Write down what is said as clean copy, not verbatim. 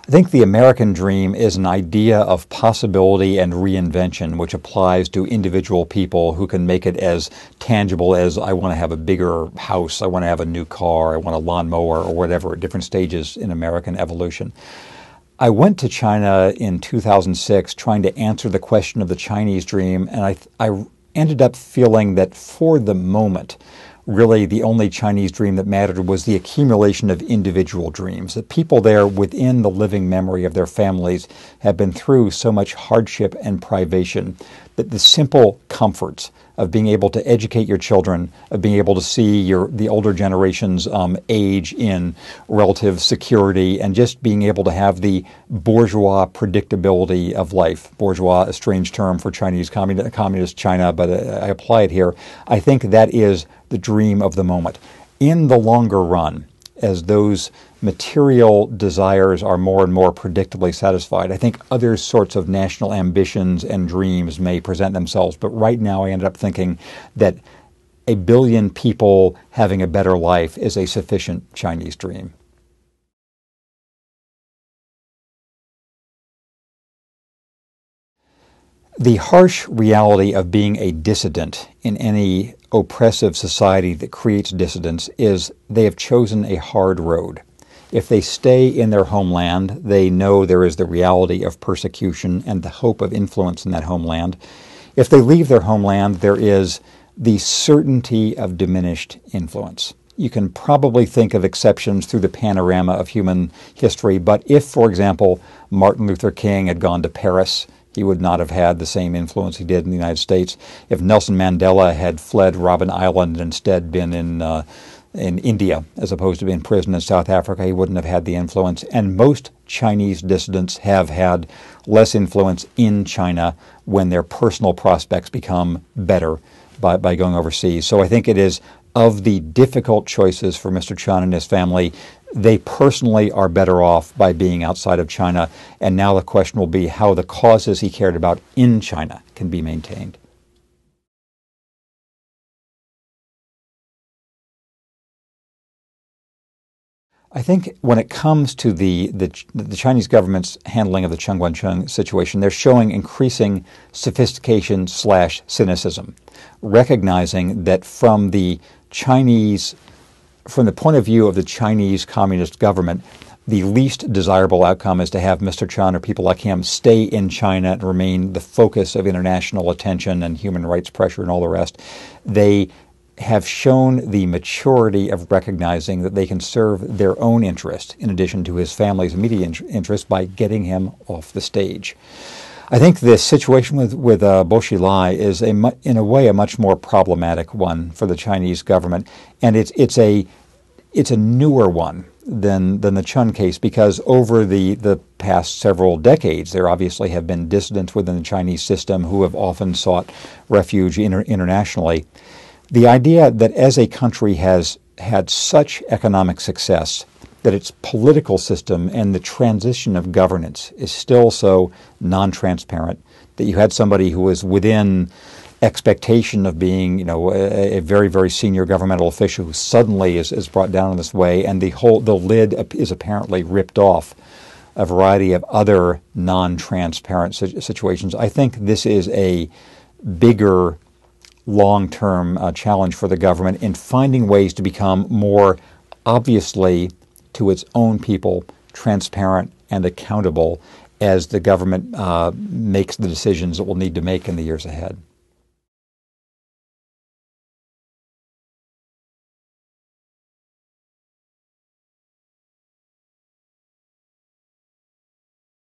I think the American dream is an idea of possibility and reinvention, which applies to individual people who can make it as tangible as I want to have a bigger house, I want to have a new car, I want a lawnmower, or whatever, at different stages in American evolution. I went to China in 2006 trying to answer the question of the Chinese dream, and I ended up feeling that for the moment, really the only Chinese dream that mattered was the accumulation of individual dreams. That people there within the living memory of their families have been through so much hardship and privation that the simple comforts of being able to educate your children, of being able to see the older generations age in relative security, and just being able to have the bourgeois predictability of life. Bourgeois, a strange term for Chinese communist China, but I apply it here. I think that is the dream of the moment. In the longer run, as those material desires are more and more predictably satisfied, I think other sorts of national ambitions and dreams may present themselves. But right now I ended up thinking that 1 billion people having a better life is a sufficient Chinese dream. The harsh reality of being a dissident in any oppressive society that creates dissidents is they have chosen a hard road. If they stay in their homeland, they know there is the reality of persecution and the hope of influence in that homeland. If they leave their homeland, there is the certainty of diminished influence. You can probably think of exceptions through the panorama of human history, but if, for example, Martin Luther King had gone to Paris, he would not have had the same influence he did in the United States. If Nelson Mandela had fled Robben Island and instead been in India, as opposed to being in prison in South Africa, he wouldn't have had the influence. And most Chinese dissidents have had less influence in China when their personal prospects become better by going overseas. So I think it is of the difficult choices for Mr. Chen and his family, they personally are better off by being outside of China. And now the question will be how the causes he cared about in China can be maintained. I think when it comes to the Chinese government's handling of the Chen Guangcheng situation, they're showing increasing sophistication / cynicism, recognizing that from the point of view of the Chinese Communist government, the least desirable outcome is to have Mr. Chen or people like him stay in China and remain the focus of international attention and human rights pressure and all the rest. They have shown the maturity of recognizing that they can serve their own interest in addition to his family's immediate interest by getting him off the stage. I think the situation with Bo Xilai is in a way a much more problematic one for the Chinese government, and it's a newer one than the Chen case, because over the past several decades there obviously have been dissidents within the Chinese system who have often sought refuge internationally. The idea that as a country has had such economic success that its political system and the transition of governance is still so non-transparent, that you had somebody who was within expectation of being, a very, very senior governmental official who suddenly is brought down in this way, and the lid is apparently ripped off a variety of other non-transparent situations. I think this is a bigger long-term challenge for the government in finding ways to become more obviously to its own people transparent and accountable as the government makes the decisions it will need to make in the years ahead.